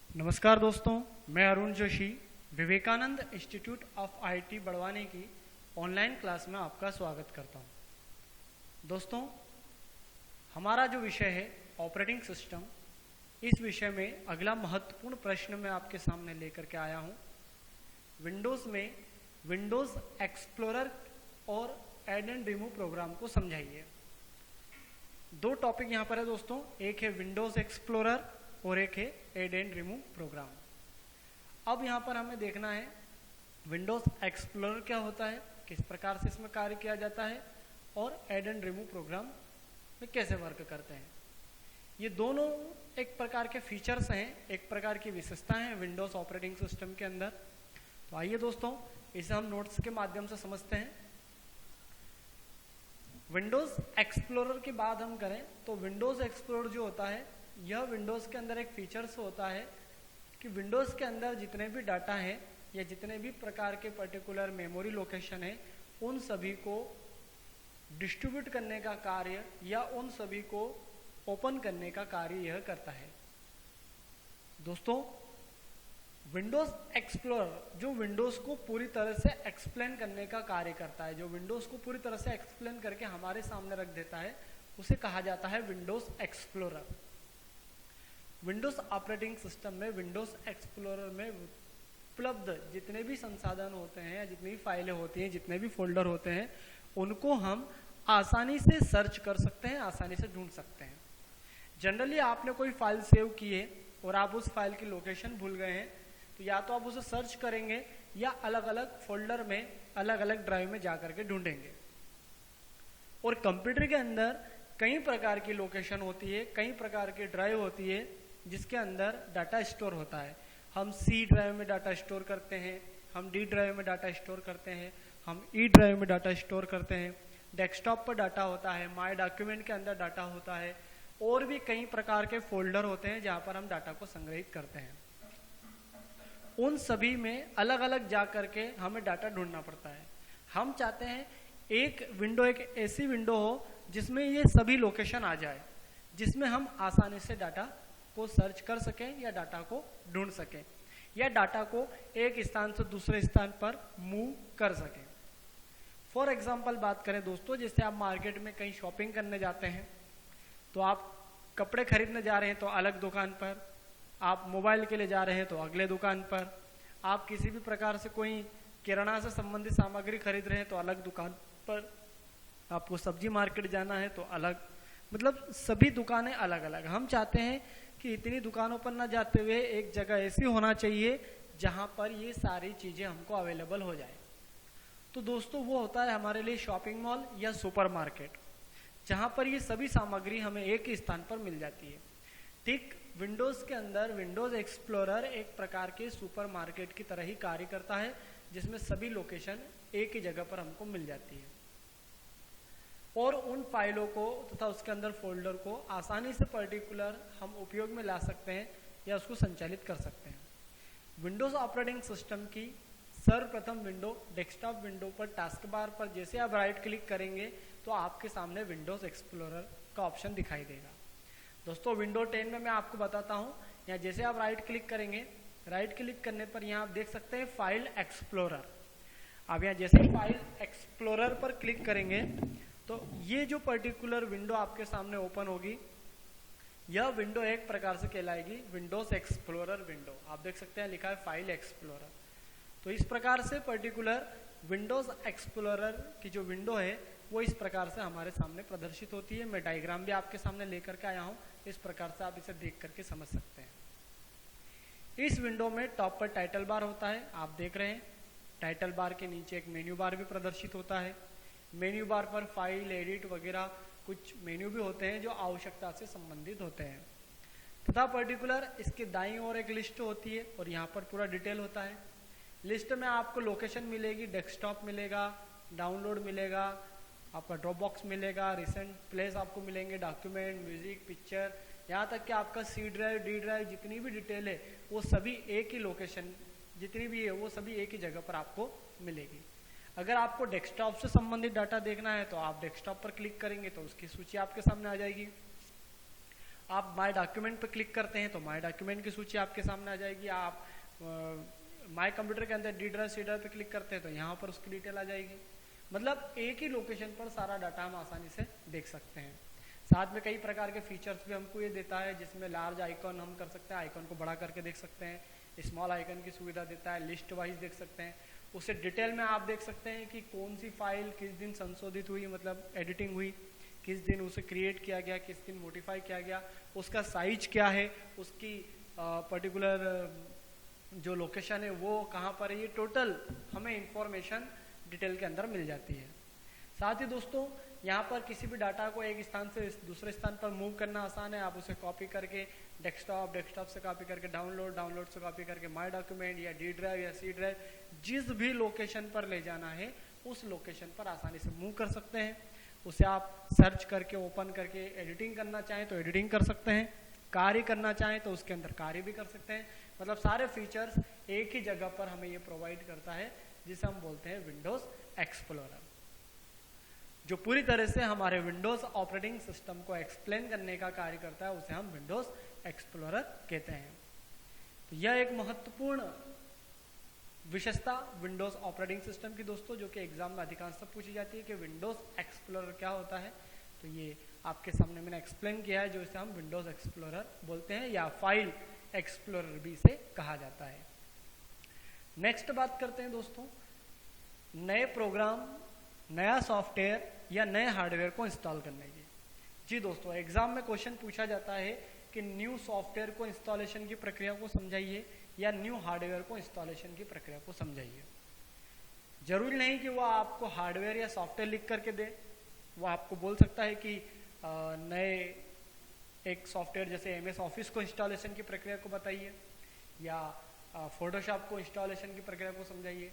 नमस्कार दोस्तों, मैं Arun Joshi Vivekananda institute of IT Barwani की ऑनलाइन क्लास में आपका स्वागत करता हूं। दोस्तों, हमारा जो विषय है ऑपरेटिंग सिस्टम, इस विषय में अगला महत्वपूर्ण प्रश्न मैं आपके सामने लेकर के आया हूं। विंडोज़ में विंडोज़ एक्सप्लोरर और ऐड एंड रिमूव प्रोग्राम को समझाइए। दो टॉपिक यहाँ पर है दोस्तों, एक है विंडोज़ एक्सप्लोरर और एक है ऐड एंड रिमूव प्रोग्राम। अब यहाँ पर हमें देखना है विंडोज़ एक्सप्लोरर क्या होता है, किस प्रकार से इसमें कार्य किया जाता है और ऐड एंड रिमूव प्रोग्राम में कैसे वर्क करते हैं। ये दोनों एक प्रकार के फीचर्स हैं, एक प्रकार की विशेषताएं हैं विंडोज़ ऑपरेटिंग सिस्टम के अंदर। तो आइए दोस्तों, इसे हम नोट्स के माध्यम से समझते हैं। विंडोज़ एक्सप्लोरर की बात हम करें तो विंडोज़ एक्सप्लोरर जो होता है, यह विंडोज़ के अंदर एक फीचर्स होता है कि विंडोज़ के अंदर जितने भी डाटा हैं या जितने भी प्रकार के पर्टिकुलर मेमोरी लोकेशन है, उन सभी को डिस्ट्रीब्यूट करने का कार्य या उन सभी को ओपन करने का कार्य यह करता है। दोस्तों, विंडोज़ एक्सप्लोरर जो विंडोज़ को पूरी तरह से एक्सप्लेन करने का कार्य करता है, जो विंडोज़ को पूरी तरह से एक्सप्लेन करके हमारे सामने रख देता है, उसे कहा जाता है Windows explorer. Windows operating system में विंडोज़ एक्सप्लोरर में उपलब्ध जितने भी संसाधन होते हैं या जितनी भी फाइलें होती हैं, जितने भी फोल्डर होते हैं, उनको हम आसानी से सर्च कर सकते हैं, आसानी से ढूंढ सकते हैं। जनरली आपने कोई फाइल सेव की है और आप उस फाइल की लोकेशन भूल गए हैं, तो या तो आप उसे सर्च करेंगे या अलग अलग फोल्डर में, अलग अलग ड्राइव में जाकर के ढूंढेंगे। और कंप्यूटर के अंदर कई प्रकार की लोकेशन होती है, कई प्रकार की ड्राइव होती है जिसके अंदर डाटा स्टोर होता है। हम सी ड्राइव में डाटा स्टोर करते हैं, हम डी ड्राइव में डाटा स्टोर करते हैं, हम ई ड्राइव में डाटा स्टोर करते हैं, डेस्कटॉप पर डाटा होता है, माय डॉक्यूमेंट के अंदर डाटा होता है, और भी कई प्रकार के फोल्डर होते हैं जहाँ पर हम डाटा को संग्रहित करते हैं। उन सभी में अलग अलग जा करके हमें डाटा ढूंढना पड़ता है। हम चाहते हैं एक विंडो, एक ऐसी विंडो हो जिसमें ये सभी लोकेशन आ जाए, जिसमें हम आसानी से डाटा को सर्च कर सकें या डाटा को ढूंढ सकें या डाटा को एक स्थान से दूसरे स्थान पर मूव कर सकें। फॉर एग्जांपल बात करें दोस्तों, जैसे आप मार्केट में कहीं शॉपिंग करने जाते हैं, तो आप कपड़े खरीदने जा रहे हैं तो अलग दुकान पर, आप मोबाइल के लिए जा रहे हैं तो अगले दुकान पर, आप किसी भी प्रकार से कोई किराना से संबंधित सामग्री खरीद रहे हैं तो अलग दुकान पर, आपको सब्जी मार्केट जाना है तो अलग, मतलब सभी दुकानें अलग अलग। हम चाहते हैं कि इतनी दुकानों पर ना जाते हुए एक जगह ऐसी होना चाहिए जहां पर ये सारी चीजें हमको अवेलेबल हो जाए। तो दोस्तों, वो होता है हमारे लिए शॉपिंग मॉल या सुपरमार्केट, जहां पर ये सभी सामग्री हमें एक ही स्थान पर मिल जाती है। ठीक विंडोज के अंदर विंडोज एक्सप्लोरर एक प्रकार के सुपरमार्केट की तरह ही कार्य करता है, जिसमें सभी लोकेशन एक ही जगह पर हमको मिल जाती है और उन फाइलों को तथा उसके अंदर फोल्डर को आसानी से पर्टिकुलर हम उपयोग में ला सकते हैं या उसको संचालित कर सकते हैं। विंडोज ऑपरेटिंग सिस्टम की सर्वप्रथम विंडो डेस्कटॉप विंडो पर टास्क बार पर जैसे आप राइट क्लिक करेंगे तो आपके सामने विंडोज एक्सप्लोरर का ऑप्शन दिखाई देगा। दोस्तों, विंडो 10 में मैं आपको बताता हूँ, यहाँ जैसे आप राइट क्लिक करेंगे, राइट क्लिक करने पर यहाँ आप देख सकते हैं फाइल एक्सप्लोरर। आप यहाँ जैसे फाइल एक्सप्लोरर पर क्लिक करेंगे तो ये जो पर्टिकुलर विंडो आपके सामने ओपन होगी, यह विंडो एक प्रकार से कहलाएगी विंडोज एक्सप्लोरर विंडो। आप देख सकते हैं लिखा है फाइल एक्सप्लोरर। तो इस प्रकार से पर्टिकुलर विंडोज एक्सप्लोरर की जो विंडो है वो इस प्रकार से हमारे सामने प्रदर्शित होती है। मैं डायग्राम भी आपके सामने लेकर के आया हूँ, इस प्रकार से आप इसे देख करके समझ सकते हैं। इस विंडो में टॉप पर टाइटल बार होता है, आप देख रहे हैं। टाइटल बार के नीचे एक मेन्यू बार भी प्रदर्शित होता है। मेन्यू बार पर फाइल, एडिट वगैरह कुछ मेन्यू भी होते हैं जो आवश्यकता से संबंधित होते हैं तथा पर्टिकुलर इसके दाईं ओर एक लिस्ट होती है और यहाँ पर पूरा डिटेल होता है। लिस्ट में आपको लोकेशन मिलेगी, डेस्कटॉप मिलेगा, डाउनलोड मिलेगा, आपका ड्रॉप बॉक्स मिलेगा, रिसेंट प्लेस आपको मिलेंगे, डॉक्यूमेंट, म्यूजिक, पिक्चर, यहाँ तक कि आपका सी ड्राइव, डी ड्राइव, जितनी भी डिटेल है वो सभी एक ही लोकेशन, जितनी भी है वो सभी एक ही जगह पर आपको मिलेगी। अगर आपको डेस्कटॉप से संबंधित डाटा देखना है तो आप डेस्कटॉप पर क्लिक करेंगे तो उसकी सूची आपके सामने आ जाएगी। आप माय डॉक्यूमेंट पर क्लिक करते हैं तो माय डॉक्यूमेंट की सूची आपके सामने आ जाएगी। आप माय कंप्यूटर के अंदर डी ड्राइव सी ड्राइव पे क्लिक करते हैं तो यहाँ पर उसकी डिटेल आ जाएगी। मतलब एक ही लोकेशन पर सारा डाटा हम आसानी से देख सकते हैं। साथ में कई प्रकार के फीचर्स भी हमको ये देता है, जिसमें लार्ज आइकॉन हम कर सकते हैं, आइकॉन को बड़ा करके देख सकते हैं, स्मॉल आइकन की सुविधा देता है, लिस्ट वाइज देख सकते हैं, उसे डिटेल में आप देख सकते हैं कि कौन सी फाइल किस दिन संशोधित हुई, मतलब एडिटिंग हुई, किस दिन उसे क्रिएट किया गया, किस दिन मॉडिफाई किया गया, उसका साइज क्या है, उसकी पर्टिकुलर जो लोकेशन है वो कहाँ पर है, ये टोटल हमें इंफॉर्मेशन डिटेल के अंदर मिल जाती है। साथ ही दोस्तों यहाँ पर किसी भी डाटा को एक स्थान से दूसरे स्थान पर मूव करना आसान है। आप उसे कॉपी करके डेस्कटॉप से कॉपी करके डाउनलोड से कॉपी करके माय डॉक्यूमेंट या डी ड्राइव या सी ड्राइव, जिस भी लोकेशन पर ले जाना है उस लोकेशन पर आसानी से मूव कर सकते हैं। उसे आप सर्च करके ओपन करके एडिटिंग करना चाहें तो एडिटिंग कर सकते हैं, कार्य करना चाहें तो उसके अंदर कार्य भी कर सकते हैं। मतलब सारे फीचर्स एक ही जगह पर हमें ये प्रोवाइड करता है, जिसे हम बोलते हैं विंडोज एक्सप्लोरर, जो पूरी तरह से हमारे विंडोज ऑपरेटिंग सिस्टम को एक्सप्लेन करने का कार्य करता है। उसे हम विंडोज एक्सप्लोरर कहते हैं। तो यह एक महत्वपूर्ण विशेषता विंडोज ऑपरेटिंग सिस्टम की दोस्तों, जो कि एग्जाम में अधिकांशतः पूछी जाती है कि विंडोज एक्सप्लोरर क्या होता है। तो ये आपके सामने मैंने एक्सप्लेन किया है, जो इसे हम विंडोज एक्सप्लोरर बोलते हैं या फाइल एक्सप्लोरर भी इसे कहा जाता है। नेक्स्ट बात करते हैं दोस्तों नए प्रोग्राम, नया सॉफ्टवेयर या नए हार्डवेयर को इंस्टॉल करने की। जी दोस्तों, एग्जाम में क्वेश्चन पूछा जाता है कि न्यू सॉफ्टवेयर को इंस्टॉलेशन की प्रक्रिया को समझाइए या न्यू हार्डवेयर को इंस्टॉलेशन की प्रक्रिया को समझाइए। जरूरी नहीं कि वो आपको हार्डवेयर या सॉफ्टवेयर लिख करके दे, वो आपको बोल सकता है कि नए एक सॉफ्टवेयर जैसे एमएस ऑफिस को इंस्टॉलेशन की प्रक्रिया को बताइए या फोटोशॉप को इंस्टॉलेशन की प्रक्रिया को समझाइए।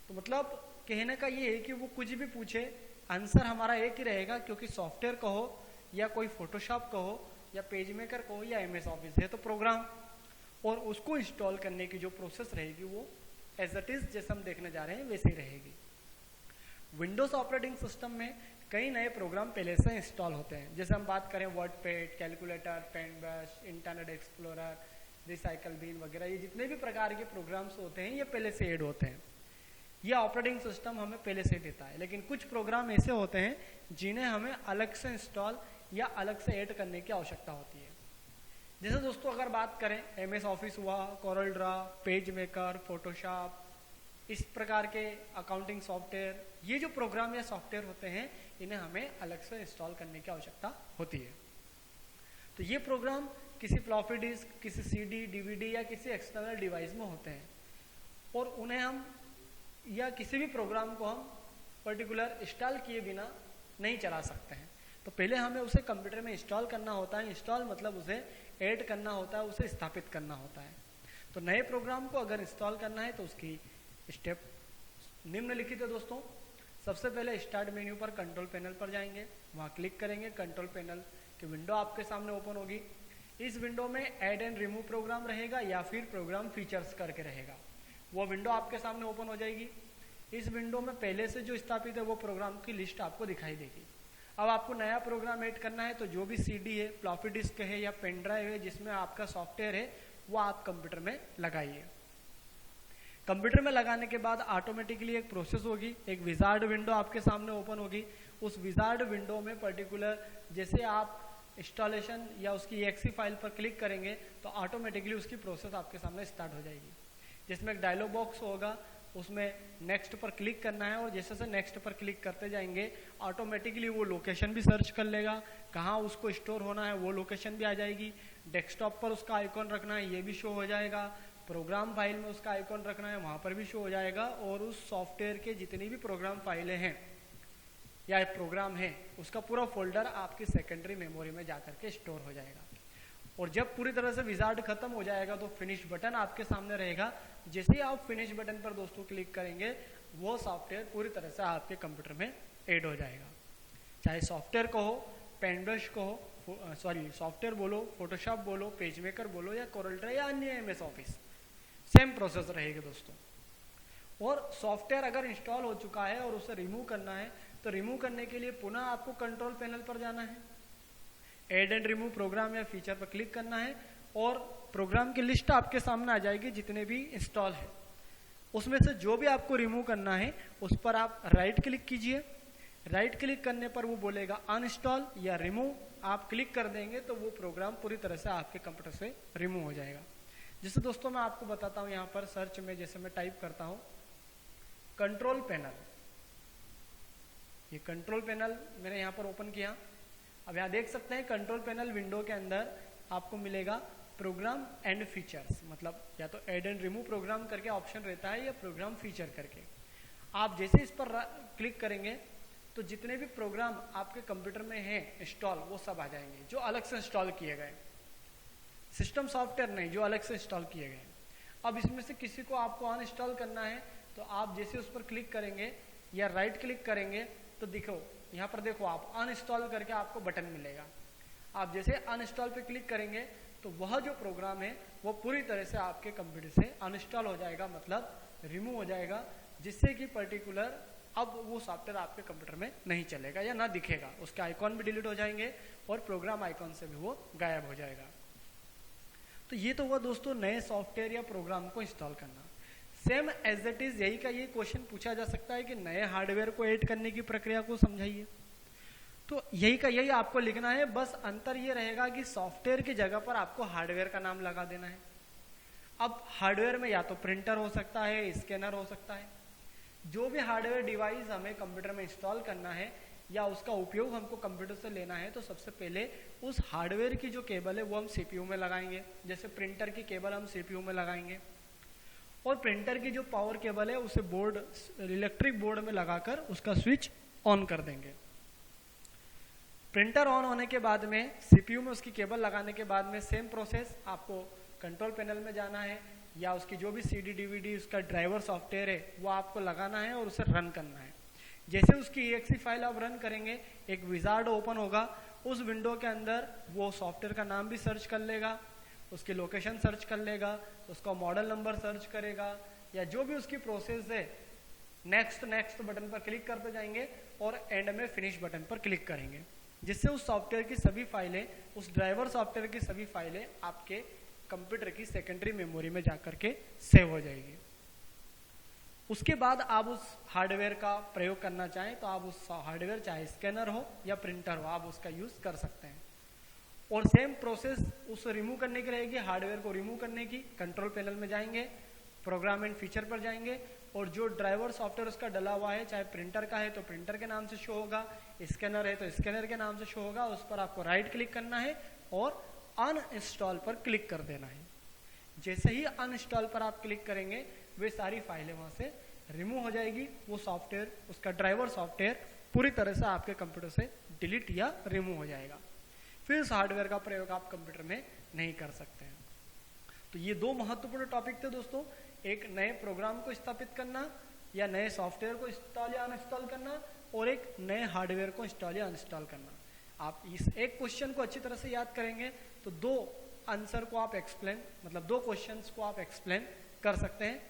तो मतलब कहने का ये है कि वो कुछ भी पूछे आंसर हमारा एक ही रहेगा, क्योंकि सॉफ्टवेयर कहो या कोई फोटोशॉप कहो या पेज मेकर कहो या एमएस ऑफिस है तो प्रोग्राम, और उसको इंस्टॉल करने की जो प्रोसेस रहेगी वो एज इट इज जैसे हम देखने जा रहे हैं वैसे ही रहेगी। विंडोज ऑपरेटिंग सिस्टम में कई नए प्रोग्राम पहले से इंस्टॉल होते हैं। जैसे हम बात करें WordPad, calculator, paint brush, Internet Explorer, recycle bin वगैरह, ये जितने भी प्रकार के प्रोग्राम्स होते हैं ये पहले से ऐड होते हैं। यह ऑपरेटिंग सिस्टम हमें पहले से देता है, लेकिन कुछ प्रोग्राम ऐसे होते हैं जिन्हें हमें अलग से इंस्टॉल या अलग से ऐड करने की आवश्यकता होती है। जैसे दोस्तों अगर बात करें एमएस ऑफिस हुआ, Corel Draw, page maker, Photoshop, इस प्रकार के अकाउंटिंग सॉफ्टवेयर, ये जो प्रोग्राम या सॉफ्टवेयर होते हैं इन्हें हमें अलग से इंस्टॉल करने की आवश्यकता होती है। तो ये प्रोग्राम किसी फ्लॉपी डिस्क, किसी सीडी, डीवीडी या किसी एक्सटर्नल डिवाइस में होते हैं और उन्हें हम या किसी भी प्रोग्राम को हम पर्टिकुलर इंस्टॉल किए बिना नहीं चला सकते हैं। तो पहले हमें उसे कंप्यूटर में इंस्टॉल करना होता है। इंस्टॉल मतलब उसे ऐड करना होता है, उसे स्थापित करना होता है। तो नए प्रोग्राम को अगर इंस्टॉल करना है तो उसकी स्टेप निम्नलिखित है दोस्तों। सबसे पहले स्टार्ट मेन्यू पर कंट्रोल पैनल पर जाएंगे, वहाँ क्लिक करेंगे, कंट्रोल पैनल की विंडो आपके सामने ओपन होगी। इस विंडो में ऐड एंड रिमूव प्रोग्राम रहेगा या फिर प्रोग्राम फीचर्स करके रहेगा, वो विंडो आपके सामने ओपन हो जाएगी। इस विंडो में पहले से जो स्थापित है वो प्रोग्राम की लिस्ट आपको दिखाई देगी। अब आपको नया प्रोग्राम ऐड करना है तो जो भी सीडी है, फ्लॉपी डिस्क है या पेन ड्राइव है जिसमें आपका सॉफ्टवेयर है वो आप कंप्यूटर में लगाइए। कंप्यूटर में लगाने के बाद ऑटोमेटिकली एक प्रोसेस होगी, एक विजार्ड विंडो आपके सामने ओपन होगी। उस विजार्ड विंडो में पर्टिकुलर जैसे आप इंस्टॉलेशन या उसकी एक्सी फाइल पर क्लिक करेंगे तो ऑटोमेटिकली उसकी प्रोसेस आपके सामने स्टार्ट हो जाएगी, जिसमें एक डायलॉग बॉक्स होगा, उसमें नेक्स्ट पर क्लिक करना है और जैसे से नेक्स्ट पर क्लिक करते जाएंगे ऑटोमेटिकली वो लोकेशन भी सर्च कर लेगा, कहाँ उसको स्टोर होना है वो लोकेशन भी आ जाएगी। डेस्कटॉप पर उसका आइकॉन रखना है ये भी शो हो जाएगा, प्रोग्राम फाइल में उसका आइकॉन रखना है वहाँ पर भी शो हो जाएगा, और उस सॉफ्टवेयर के जितनी भी प्रोग्राम फाइलें हैं या प्रोग्राम है उसका पूरा फोल्डर आपकी सेकेंडरी मेमोरी में जाकर के स्टोर हो जाएगा। और जब पूरी तरह से विजार्ड खत्म हो जाएगा तो फिनिश बटन आपके सामने रहेगा। जैसे ही आप फिनिश बटन पर दोस्तों क्लिक करेंगे वो सॉफ्टवेयर पूरी तरह से आपके कंप्यूटर में ऐड हो जाएगा। चाहे सॉफ्टवेयर को हो, पेन ब्रश को हो, सॉफ्टवेयर बोलो, फोटोशॉप बोलो, पेज मेकर बोलो या कोरल ड्रा या अन्य एमएस ऑफिस, सेम प्रोसेस रहेगा दोस्तों। और सॉफ्टवेयर अगर इंस्टॉल हो चुका है और उसे रिमूव करना है तो रिमूव करने के लिए पुनः आपको कंट्रोल पैनल पर जाना है, ऐड एंड रिमूव प्रोग्राम या फीचर पर क्लिक करना है और प्रोग्राम की लिस्ट आपके सामने आ जाएगी जितने भी इंस्टॉल है। उसमें से जो भी आपको रिमूव करना है उस पर आप राइट क्लिक कीजिए। राइट क्लिक करने पर वो बोलेगा अनइंस्टॉल या रिमूव, आप क्लिक कर देंगे तो वो प्रोग्राम पूरी तरह से आपके कंप्यूटर से रिमूव हो जाएगा। जैसे दोस्तों मैं आपको बताता हूँ, यहाँ पर सर्च में जैसे मैं टाइप करता हूँ कंट्रोल पैनल, ये कंट्रोल पैनल मैंने यहाँ पर ओपन किया। अब यहाँ देख सकते हैं कंट्रोल पैनल विंडो के अंदर आपको मिलेगा प्रोग्राम एंड फीचर्स, मतलब या तो ऐड एंड रिमूव प्रोग्राम करके ऑप्शन रहता है या प्रोग्राम फीचर करके। आप जैसे इस पर क्लिक करेंगे तो जितने भी प्रोग्राम आपके कंप्यूटर में हैं इंस्टॉल वो सब आ जाएंगे, जो अलग से इंस्टॉल किए गए, सिस्टम सॉफ्टवेयर नहीं, जो अलग से इंस्टॉल किए गए। अब इसमें से किसी को आपको अनइंस्टॉल करना है तो आप जैसे उस पर क्लिक करेंगे या राइट क्लिक करेंगे तो देखो यहाँ पर देखो आप अनइंस्टॉल करके आपको बटन मिलेगा। आप जैसे अनइंस्टॉल पे क्लिक करेंगे तो वह जो प्रोग्राम है वो पूरी तरह से आपके कंप्यूटर से अनइंस्टॉल हो जाएगा, मतलब रिमूव हो जाएगा, जिससे कि पर्टिकुलर अब वो सॉफ्टवेयर आपके कंप्यूटर में नहीं चलेगा या ना दिखेगा। उसके आइकॉन भी डिलीट हो जाएंगे और प्रोग्राम आइकॉन से भी वो गायब हो जाएगा। तो ये तो हुआ दोस्तों नए सॉफ्टवेयर या प्रोग्राम को इंस्टॉल करना। सेम एज इट इज यही का ये क्वेश्चन पूछा जा सकता है कि नए हार्डवेयर को ऐड करने की प्रक्रिया को समझाइए। तो यही का यही आपको लिखना है, बस अंतर ये रहेगा कि सॉफ्टवेयर की जगह पर आपको हार्डवेयर का नाम लगा देना है। अब हार्डवेयर में या तो प्रिंटर हो सकता है, स्कैनर हो सकता है। जो भी हार्डवेयर डिवाइस हमें कंप्यूटर में इंस्टॉल करना है या उसका उपयोग हमको कंप्यूटर से लेना है तो सबसे पहले उस हार्डवेयर की जो केबल है वो हम सीपीयू में लगाएंगे। जैसे प्रिंटर की केबल हम सीपीयू में लगाएंगे और प्रिंटर की जो पावर केबल है उसे बोर्ड इलेक्ट्रिक बोर्ड में लगाकर उसका स्विच ऑन कर देंगे। प्रिंटर ऑन होने के बाद में सीपीयू में उसकी केबल लगाने के बाद में सेम प्रोसेस, आपको कंट्रोल पैनल में जाना है या उसकी जो भी सीडी डीवीडी उसका ड्राइवर सॉफ्टवेयर है वो आपको लगाना है और उसे रन करना है। जैसे उसकी EXE फाइल आप रन करेंगे एक विजार्ड ओपन होगा, उस विंडो के अंदर वो सॉफ्टवेयर का नाम भी सर्च कर लेगा, उसकी लोकेशन सर्च कर लेगा, उसका मॉडल नंबर सर्च करेगा या जो भी उसकी प्रोसेस है नेक्स्ट नेक्स्ट बटन पर क्लिक करते जाएंगे और एंड में फिनिश बटन पर क्लिक करेंगे, जिससे उस सॉफ्टवेयर की सभी फाइलें, उस ड्राइवर सॉफ्टवेयर की सभी फाइलें आपके कंप्यूटर की सेकेंडरी मेमोरी में जाकर के सेव हो जाएगी। उसके बाद आप उस हार्डवेयर का प्रयोग करना चाहें तो आप उस हार्डवेयर चाहे स्कैनर हो या प्रिंटर हो आप उसका यूज कर सकते हैं। और सेम प्रोसेस उस रिमूव करने की रहेगी, हार्डवेयर को रिमूव करने की। कंट्रोल पैनल में जाएंगे, प्रोग्राम एंड फीचर पर जाएंगे और जो ड्राइवर सॉफ्टवेयर उसका डला हुआ है, चाहे प्रिंटर का है तो प्रिंटर के नाम से शो होगा, स्कैनर है तो स्कैनर के नाम से शो होगा, उस पर आपको राइट क्लिक करना है और अनइंस्टॉल पर क्लिक कर देना है। जैसे ही अनइंस्टॉल पर आप क्लिक करेंगे वे सारी फाइलें वहां से रिमूव हो जाएगी। वो सॉफ्टवेयर, उसका ड्राइवर सॉफ्टवेयर पूरी तरह से आपके कंप्यूटर से डिलीट या रिमूव हो जाएगा। फिर उस हार्डवेयर का प्रयोग आप कंप्यूटर में नहीं कर सकते हैं। तो ये दो महत्वपूर्ण टॉपिक थे दोस्तों, एक नए प्रोग्राम को स्थापित करना या नए सॉफ्टवेयर को इंस्टॉल या अनइंस्टॉल करना और एक नए हार्डवेयर को इंस्टॉल या अनइंस्टॉल करना। आप इस एक क्वेश्चन को अच्छी तरह से याद करेंगे तो दो आंसर को आप एक्सप्लेन, मतलब दो क्वेश्चंस को आप एक्सप्लेन कर सकते हैं।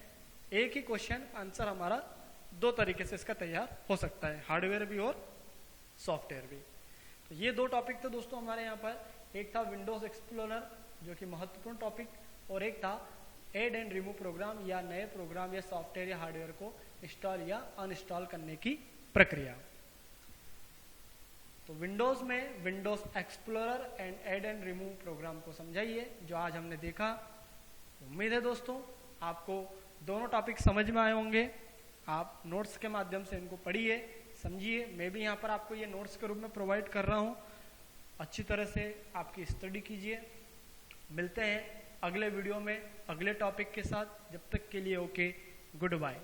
एक ही क्वेश्चन आंसर हमारा दो तरीके से इसका तैयार हो सकता है, हार्डवेयर भी और सॉफ्टवेयर भी। तो ये दो टॉपिक थे दोस्तों हमारे यहाँ पर, एक था विंडोज एक्सप्लोरर जो कि महत्वपूर्ण टॉपिक और एक था ऐड एंड रिमूव प्रोग्राम या नए प्रोग्राम या सॉफ्टवेयर या हार्डवेयर को इंस्टॉल या अनइंस्टॉल करने की प्रक्रिया। तो विंडोज में Windows Explorer and add and remove program को समझाइए जो आज हमने देखा। उम्मीद है दोस्तों आपको दोनों टॉपिक समझ में आए होंगे। आप नोट्स के माध्यम से इनको पढ़िए, समझिए। मैं भी यहाँ पर आपको ये नोट्स के रूप में प्रोवाइड कर रहा हूँ, अच्छी तरह से आपकी स्टडी कीजिए। मिलते हैं अगले वीडियो में अगले टॉपिक के साथ, जब तक के लिए ओके, गुड बाय।